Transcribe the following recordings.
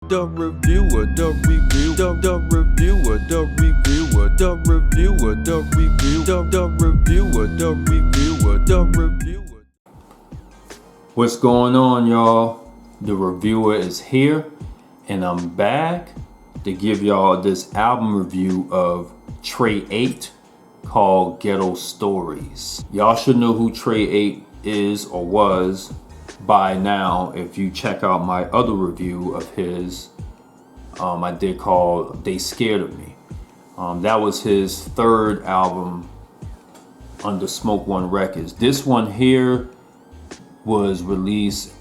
the reviewer, the review, the reviewer, the reviewer, the reviewer, the review, the reviewer, the reviewer, the reviewer. What's going on, y'all? The reviewer is here, and I'm back to give y'all this album review of Tre-8 called Ghetto Stories. Y'all should know who Tre-8 is or was by now if you check out my other review of his I did called They Scared of Me. That was his third album under Smoke One Records. This one here was released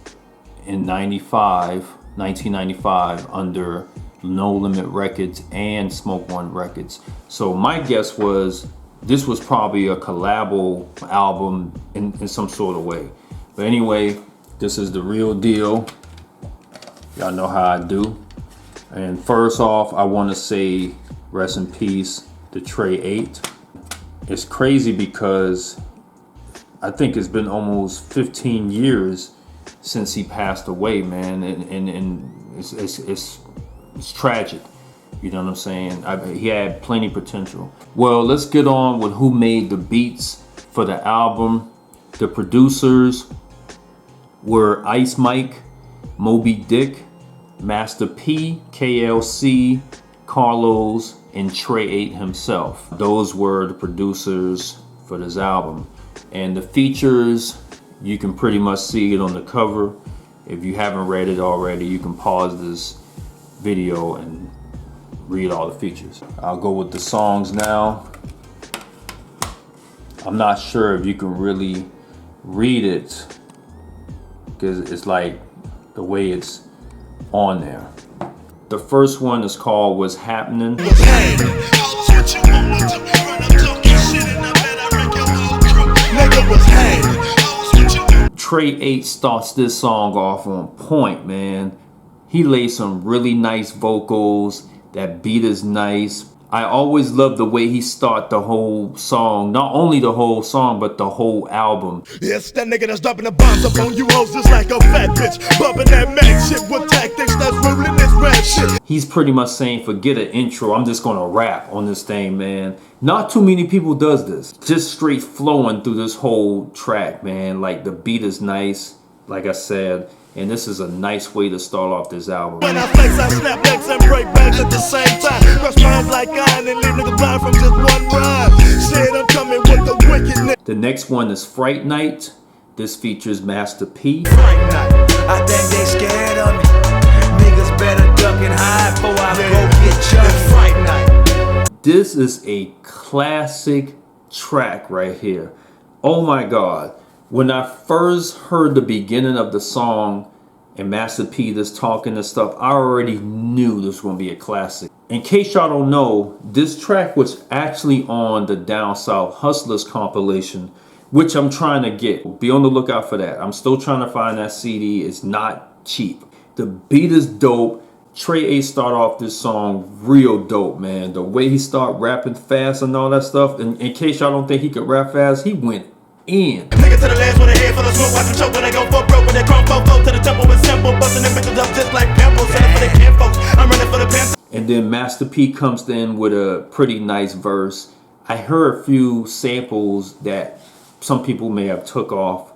in 1995 under No Limit Records and Smoke One Records. So my guess was this was probably a collabo album in some sort of way. But anyway, this is the real deal. Y'all know how I do. And first off, I want to say rest in peace to Tre-8. It's crazy because I think it's been almost 15 years since he passed away, man. And it's tragic. You know what I'm saying? He had plenty potential. Well, let's get on with who made the beats for the album. The producers were Ice Mike, Mo.B, Master P, KLC, Carlos, and Tre-8 himself. Those were the producers for this album. And the features, you can pretty much see it on the cover. If you haven't read it already, you can pause this video and read all the features. I'll go with the songs now. I'm not sure if you can really read it because it's like the way it's on there. The first one is called What's Happenin. Tre-8 starts this song off on point, man. He lays some really nice vocals. That beat is nice. I always love the way he start the whole song. Not only the whole song, but the whole album. Yes, that nigga that's dropping the bombs up on you hoes just like a fat bitch. Bumping that Mack shit with tactics that's ruling this rap shit. He's pretty much saying, forget an intro. I'm just gonna rap on this thing, man. Not too many people does this. Just straight flowing through this whole track, man. Like the beat is nice, like I said. And this is a nice way to start off this album. When I flex, I snap backs and break back at the same time. Crush minds like iron and leave niggas blind from just one rhyme. Shit, I'm coming with the wickedness. The next one is Fright Night. This features Master P. Fright Night. I think they scared of me. Niggas better duck and hide before I go get jumped. Fright Night. This is a classic track right here. Oh my God. When I first heard the beginning of the song and Master P just talking and stuff, I already knew this was going to be a classic. In case y'all don't know, this track was actually on the Down South Hustlers compilation, which I'm trying to get. Be on the lookout for that. I'm still trying to find that CD. It's not cheap. The beat is dope. Tre-8 start off this song real dope, man. The way he start rapping fast and all that stuff. And in case y'all don't think he could rap fast, he went in. Nigga to the last with a head full of smoke, watch them choke when they go for broke. When they crumb flow to the temple with simple, busting them bitches up just like pimples. Send it for the camp folks, I'm running for the pants. And then Master P comes in with a pretty nice verse. I heard a few samples that some people may have took off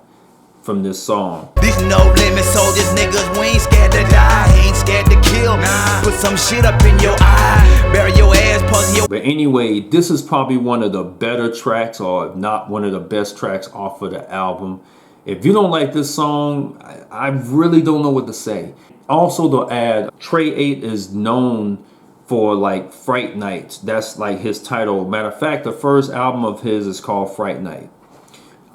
from this song. These no limit soldiers, niggas, we ain't scared to die, ain't scared to kill. Nah. Put some shit up in your eye, bury your ass, pause your. But anyway, this is probably one of the better tracks, or if not one of the best tracks off of the album. If you don't like this song, I really don't know what to say. Also to add, Tre-8 is known for like Fright Nights. That's like his title. Matter of fact, the first album of his is called Fright Night.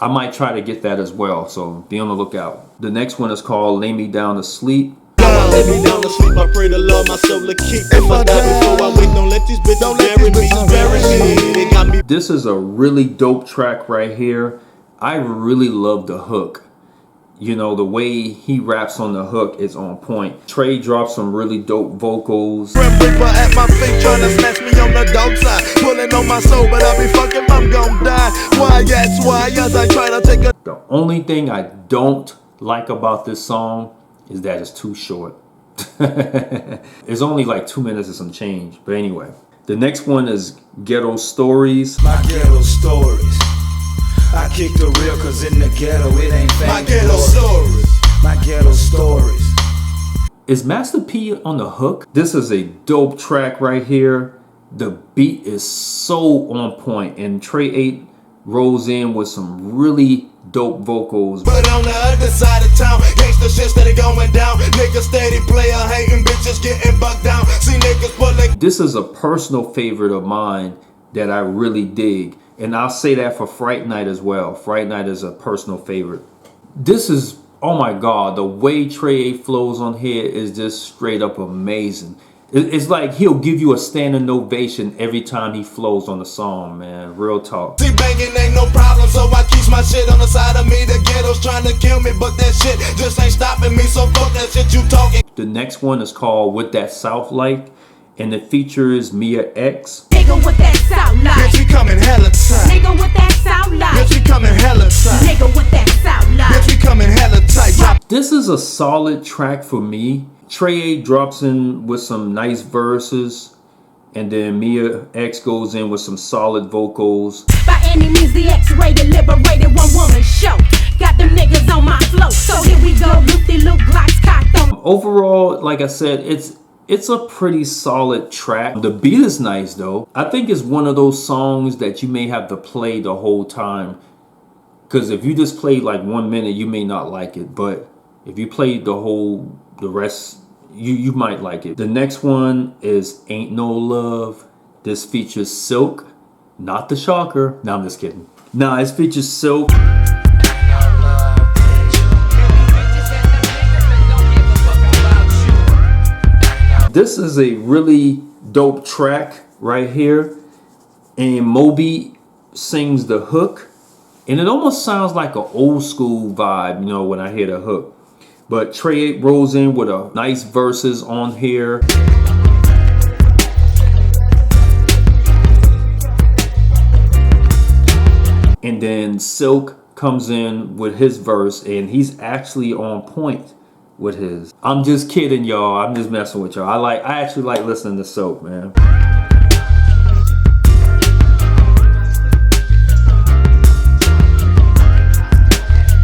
I might try to get that as well, so be on the lookout. The nethis one is called Lay Me Down to Sleep. Lay me down to sleep, I pray the Lord my soul to keep. If I die before I wake, don't let these bitches bury me, They got me. This is a really dope track right here. I really love the hook. You know, the way he raps on the hook is on point. Tre drops some really dope vocals. At my feet trying to snatch me on the dope side. Pulling on my soul, but I be fucking, I'm gon' die. Why, yes, why, yes, I try to take a... The only thing I don't like about this song is that it's too short. It's only like 2 minutes and some change. But anyway, the next one is Ghetto Stories. My ghetto stories. I kick the real cause in the ghetto it ain't famous. My ghetto stories. My ghetto stories. Is Master P on the hook? This is a dope track right here. The beat is so on point, and Tre-8 rolls in with some really dope vocals. But on the other side of town, gangsta shit steady going down. Niggas steady player hating, bitches getting bucked down. See niggas pulling. This is a personal favorite of mine that I really dig. And I'll say that for Fright Night as well. Fright Night is a personal favorite. This is, oh my God, the way Tre-8 flows on here is just straight up amazing. It's like he'll give you a standing ovation every time he flows on the song, man. Real talk. See, banging ain't no problem, so I keep my shit on the side of me. The ghetto's trying to kill me, but that shit just ain't stopping me. So fuck that shit you talking. The next one is called With That South Light, and it features Mia X. Nigga with that South Light. Bitch, we coming hella tight. Nigga with that South Light. Bitch, we coming hella tight. Nigga with that South Light. Bitch, we coming hella tight. This is a solid track for me. Tre-8 drops in with some nice verses, and then Mia X goes in with some solid vocals. By any means, the X-rated, liberated, one woman show. Got them niggas on my flow. So here we go, loop-de-loop, Glocks cocked on. Overall, like I said, it's a pretty solid track. The beat is nice though. I think it's one of those songs that you may have to play the whole time, because if you just play like 1 minute, you may not like it. But if you play the rest, you might like it. The next one is Ain't No Love. This features Silk, not the Shocker. No, I'm just kidding. Nah, it features Silk. This is a really dope track right here, and Mo.B sings the hook, and it almost sounds like an old school vibe, you know, when I hear the hook. But Tre-8 rolls in with a nice verses on here. And then Silk comes in with his verse, and he's actually on point with his. I'm just kidding, y'all. I'm just messing with y'all. I actually like listening to Silk, man.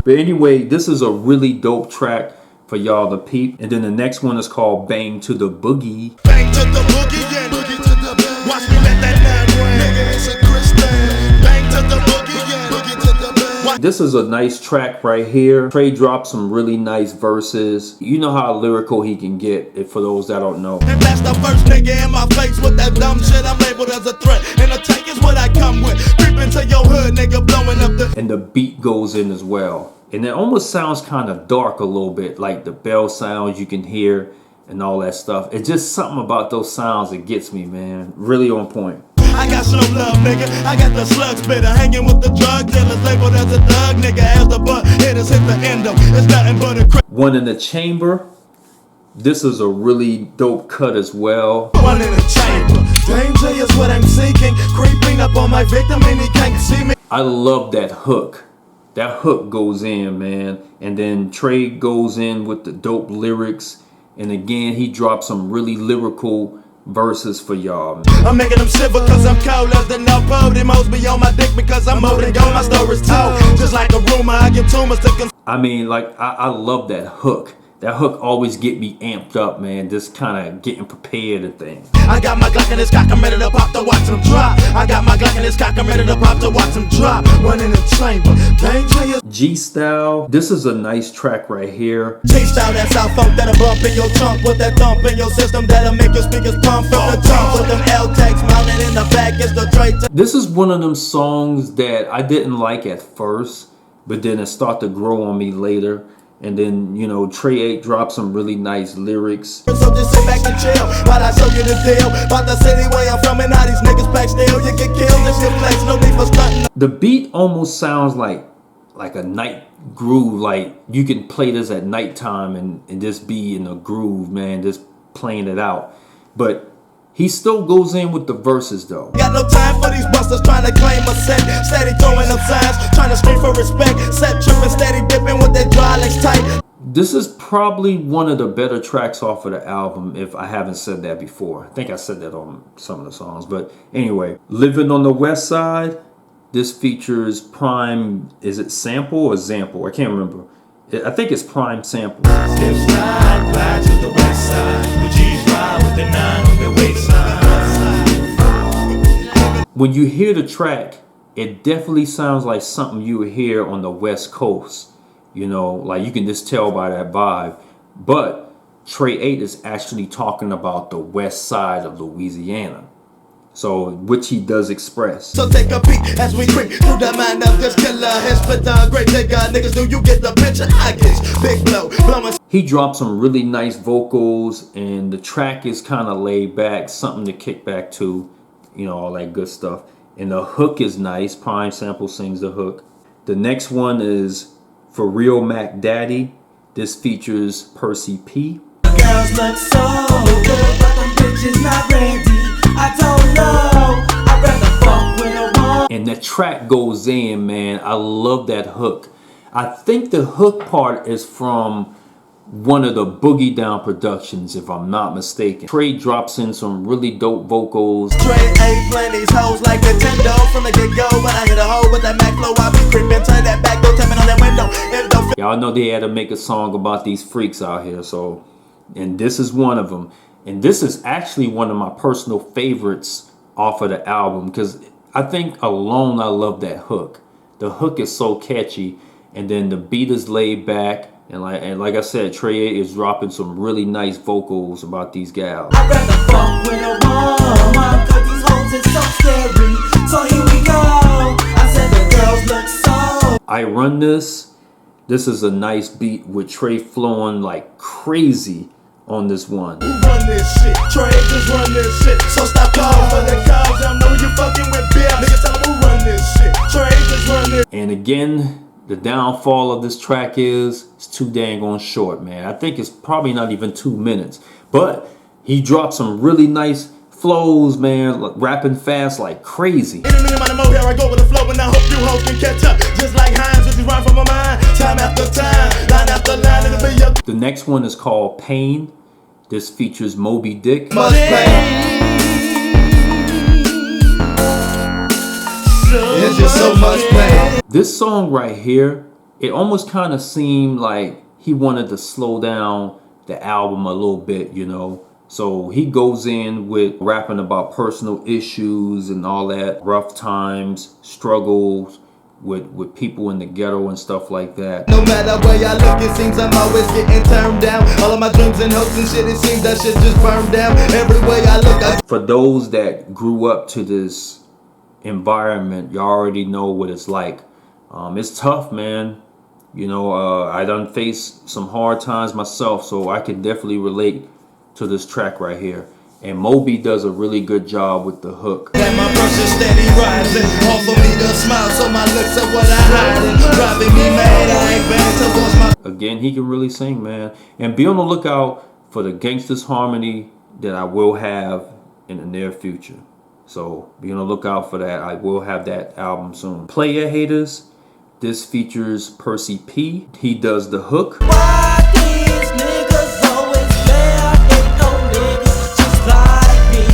But anyway, this is a really dope track for y'all to peep. And then the next one is called Bang to the Boogie. Bang to the boogie, yeah. Boogie to the boogie. Watch me let that line ring. Nigga, it's a Christian. Bang to the boogie, yeah. Boogie to the boogie. This is a nice track right here. Tre drops some really nice verses. You know how lyrical he can get, for those that don't know. And that's the first nigga in my face with that dumb shit. I'm labeled as a threat. And a tank is what I come with. Creep into your hood, nigga, blowing up the... And the beat goes in as well. And it almost sounds kind of dark a little bit, like the bell sounds you can hear and all that stuff. It's just something about those sounds that gets me, man. Really on point. I got some love, nigga. I got the slug spitter, hanging with the drug dealers, labeled as a thug, nigga. As the butt hitters hit the endo, it's nothing but a One in the Chamber. This is a really dope cut as well. One in the chamber. Danger is what I'm seeking. Creeping up on my victim and he can't see me. I love that hook. That hook goes in, man. And then Tre goes in with the dope lyrics. And again, he drops some really lyrical verses for y'all. I'm making them shiver cause I'm cold as the no-po. They most be on my dick because I'm more than my stories told. Just like a rumor, I give tumors to I mean, like, I love that hook. That hook always get me amped up, man. Just kind of getting prepared and things. I got my Glock in this cock, I'm ready to pop to watch him drop. I got my Glock in this cock, I'm ready to pop to watch him drop. One in the chamber, danger. G-Style, this is a nice track right here. G-Style, that South Funk that'll bump in your trunk with that thump in your system that'll make your speakers pump from the top. With them L-Tex mounted in the back, it's the Tre-8. This is one of them songs that I didn't like at first, but then it started to grow on me later. And then, you know, Tre-8 dropped some really nice lyrics. So just sit back and chill while I show you the deal about the city where I'm from and how these niggas pack still. You get killed, this shit flex, no need for stunting. The beat almost sounds like a night groove. Like you can play this at nighttime and just be in a groove, man, just playing it out. But He still goes in with the verses though. Got no time for these busters trying to claim a set. Steady throwing up signs, trying to scream for respect. Set tripping, steady dipping with their dry legs tight. This is probably one of the better tracks off of the album, if I haven't said that before. I think I said that on some of the songs. But anyway, Living on the West Side. This features Prime, is it Sample or Xample? I can't remember. I think it's Prime Sample. When you hear the track, it definitely sounds like something you would hear on the West Coast. You know, like you can just tell by that vibe. But Tre-8 is actually talking about the west side of Louisiana. So, which he does express. So take a peek as we creep through the mind of this killer. His spit down great nigga. Niggas do you get the picture? I guess big blow, blowing. He dropped some really nice vocals, and the track is kind of laid back, something to kick back to, you know, all that good stuff. And the hook is nice. Prime Sample sings the hook. The next one is For Real Mack Daddy. This features Percy P. Girls look so good, but them bitches not ready. I don't know, I'd rather fuck with a woman. And the track goes in, man. I love that hook. I think the hook part is from one of the Boogie Down productions, if I'm not mistaken. Tre drops in some really dope vocals. Tre-8 playing these hoes like Nintendo from the get-go. When I hit a hole with that Mack flow, I be creeping, turn that back door, tapping on that window. Y'all know they had to make a song about these freaks out here, so, and this is one of them. And this is actually one of my personal favorites off of the album, because I think alone I love that hook. The hook is so catchy, and then the beat is laid back, and like I said, Tre-8 is dropping some really nice vocals about these gals. I'd rather fuck with a woman, 'cause these hoes is so scary. So here we go. I said the girls look so. I Run This. This is a nice beat with Tre flowing like crazy on this one. Who run this shit? Tre just run this shit. So stop calling for the cops. I know you fucking with beer. Niggas tell them who run this shit. Tre just run this. And again, the downfall of this track is it's too dang on short, man. I think it's probably not even 2 minutes. But he dropped some really nice flows, man, like rapping fast like crazy. In a million amount of more, here I go with the flow, and I hope you hoes can catch up. Just like Hines, as you run from my mind, time after time, line after line, it'll be your. The next one is called Pain. This features Mo.B. Dick. Much pain. It's just so much pain. This song right here, it almost kind of seemed like he wanted to slow down the album a little bit, you know. So he goes in with rapping about personal issues and all that, rough times, struggles with people in the ghetto and stuff like that. No matter where I look, it seems I'm always getting turned down. All of my dreams and hopes and shit, it seems that shit just burned down. Every way I look, For those that grew up to this environment, you already know what it's like. It's tough, man. You know, I done faced some hard times myself, so I can definitely relate to this track right here. And Mo.B. does a really good job with the hook. that my pressure steady rising. All for me to smile, so my looks are what I hide. Driving me mad, I ain't bad towards my. Again, he can really sing, man. And be on the lookout for the Gangsta's Harmony that I will have in the near future. So be on the lookout for that. I will have that album soon. Playa Haters. This features Percy P. He does the hook. Why these niggas always there? Ain't no niggas just like me.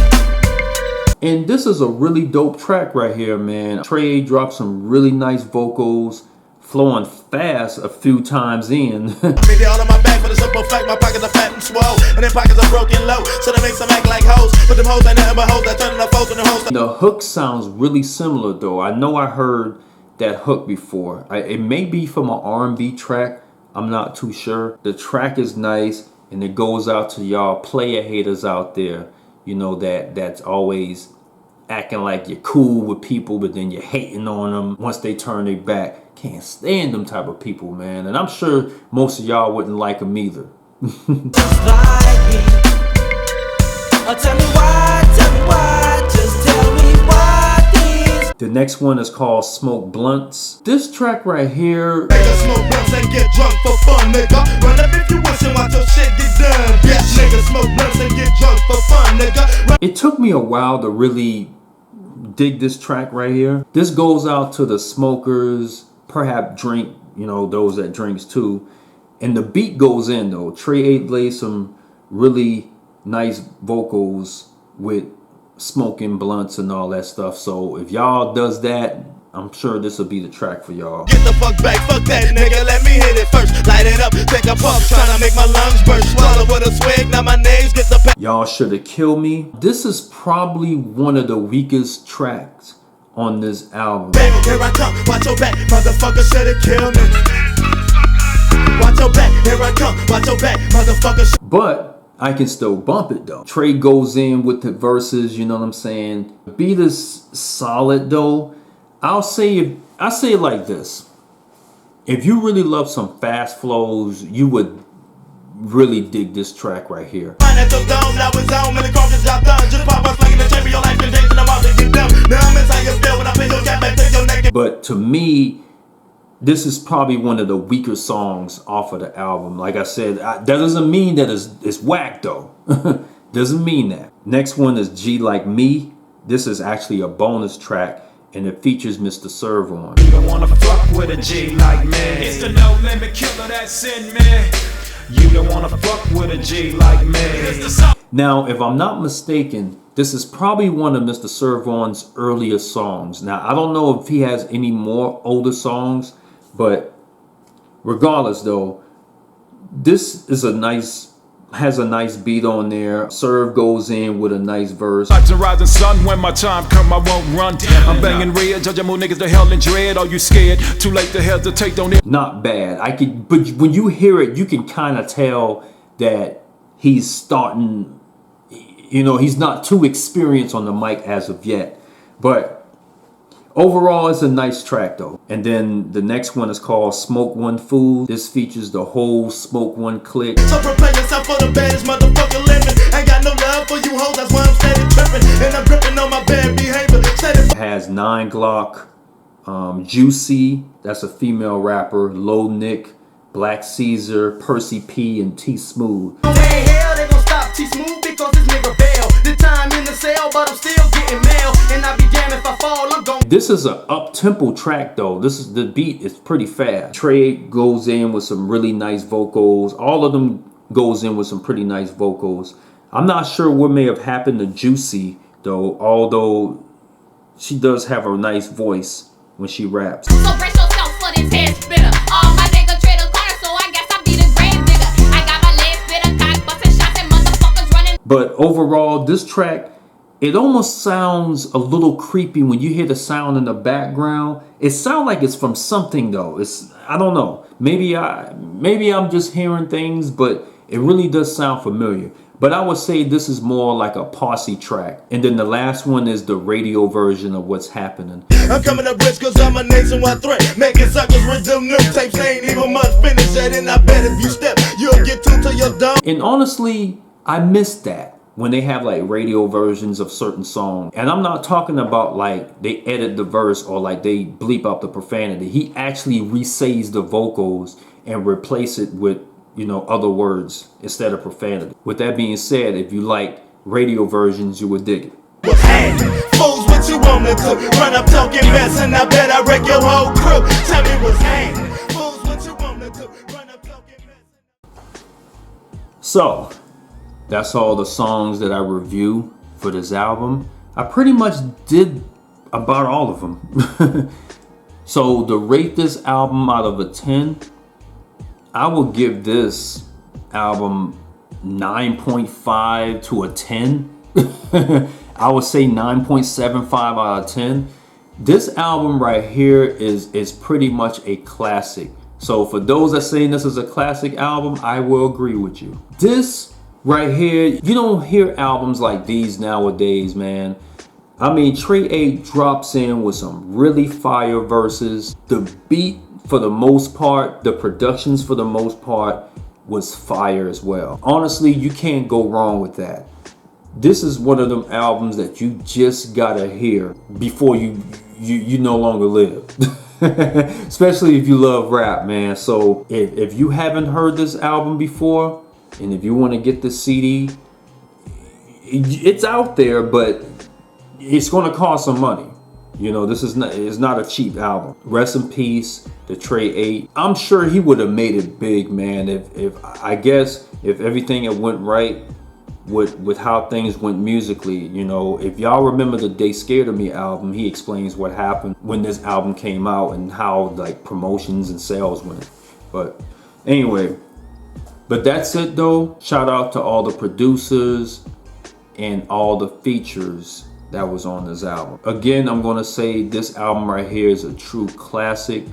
And this is a really dope track right here, man. Tre dropped some really nice vocals, flowing fast a few times in. Maybe all on my back for the simple fact my pockets are fat and swole, and them pockets are broken low, so that makes them act like hoes. But them hoes ain't nothing but hoes that turn the foes and the hoes. The hook sounds really similar though. I know I heard that hook before. It may be from an R&B track. I'm not too sure. The track is nice, and it goes out to y'all Playa haters out there. You know that's always acting like you're cool with people, but then you're hating on them once they turn their back. Can't stand them type of people, man. And I'm sure most of y'all wouldn't like them either. Just like me. Oh, tell me why, just tell me why these. The next one is called Smoke Blunts. This track right here. Nigga smoke blunts and get drunk for fun, nigga. Run up if you wish and watch your shit get done. Bitch, nigga smoke blunts and get drunk for fun, nigga. It took me a while to really dig this track right here. This goes out to the smokers, perhaps drink, you know, those that drinks too. And the beat goes in though. Tre-8 lays some really nice vocals with smoking blunts and all that stuff. So if y'all does that, I'm sure this will be the track for y'all. Get the fuck back, fuck that nigga, let me hit it first. Light it up, take a puff, tryna make my lungs burst. Swallow with a swig, now my names get the Y'all Shoulda Killed Me. This is probably one of the weakest tracks on this album. baby, here I come, watch your back, motherfucker shoulda killed me. Watch your back, here I come, watch your back, motherfucker. But I can still bump it though. Trey goes in with the verses, you know what I'm saying? The beat is solid though. I say it like this. If you really love some fast flows, you would really dig this track right here. But to me, this is probably one of the weaker songs off of the album. Like I said, that doesn't mean that it's whack though. Doesn't mean that. Next one is G Like Me. This is actually a bonus track, and it features Mr. Serv-On. You don't wanna fuck with a G like me. It's the no limit killer that's in me. You don't wanna fuck with a G like me. Now, if I'm not mistaken, this is probably one of Mr. Serv-On's earlier songs. Now, I don't know if he has any more older songs, but regardless though, this is has a nice beat on there. Serv goes in with a nice verse. Like the rising sun, when my time come, I won't run. I'm banging red, judging more niggas to hell and dread. Are you scared? Too late to hesitate, don't it? Not bad. But when you hear it, you can kind of tell that he's starting, you know, he's not too experienced on the mic as of yet. But overall, it's a nice track though. And then the next one is called Smoke One Fool. This features the whole Smoke One clique. So prepare yourself for the baddest motherfucker living. Ain't got no love for you hoes, that's why I'm steady tripping. And I'm gripping on my bad behavior. It has 9 Glock, Juicy, that's a female rapper, Low Nick, Black Caesar, Percy P, and T Smooth. Hey, hell, they gon' stop T-Smooth because this nigga bail. The time in the cell, but I'm still getting mail. And I be damned if I fall, I'm gon' This is an up-tempo track though. The beat is pretty fast. Tre-8 goes in with some really nice vocals. All of them goes in with some pretty nice vocals. I'm not sure what may have happened to Juicy though, although she does have a nice voice when she raps. So brace yourself for this head spitter. All my niggas trade a corner, so I guess I be the grave digger. I got my legs spitter, cock busting shots and motherfuckers running. But overall, this track, it almost sounds a little creepy when you hear the sound in the background. It sounds like it's from something though. I don't know. Maybe I'm just hearing things, but it really does sound familiar. But I would say this is more like a posse track. And then the last one is the radio version of What's Happening. I'm coming up rich cause I'm a nationwide threat. Making suckers resume new tapes, ain't even much finish it. And I bet if you step, you'll get tuned to your dome. And honestly, I missed that when they have like radio versions of certain songs. And I'm not talking about like they edit the verse or like they bleep out the profanity. He actually re-says the vocals and replace it with, you know, other words instead of profanity. With that being said, if you like radio versions, you would dig it. Hey, fools, what you wanna do? Run up talking mess and I bet I wreck your whole crew. Tell me what's happening. Fools, what you wanna do? Run up talking mess. So, that's all the songs that I review for this album. I pretty much did about all of them. So to rate this album out of a 10, I will give this album 9.5 to a 10. I would say 9.75 out of 10. This album right here is pretty much a classic. So for those that saying this is a classic album, I will agree with you. This right here, you don't hear albums like these nowadays, man. I mean, Tre-8 drops in with some really fire verses. The beat, for the most part, the productions for the most part, was fire as well. Honestly, you can't go wrong with that. This is one of them albums that you just gotta hear before you no longer live. Especially if you love rap, man. So if you haven't heard this album before, and if you want to get the CD, it's out there, but it's going to cost some money. You know, this is not a cheap album. Rest in peace to Tre-8. I'm sure he would have made it big, man, if I guess if everything had went right with how things went musically. You know, if y'all remember the They Scared of Me album, he explains what happened when this album came out and how like promotions and sales went. But anyway, but that's it though. Shout out to all the producers and all the features that was on this album. Again, I'm gonna say this album right here is a true classic.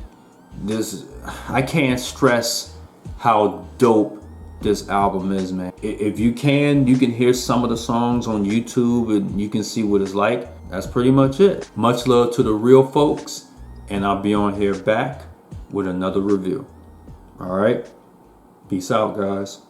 I can't stress how dope this album is, man. If you can hear some of the songs on YouTube and you can see what it's like. That's pretty much it. Much love to the real folks, and I'll be on here back with another review. All right, peace out, guys.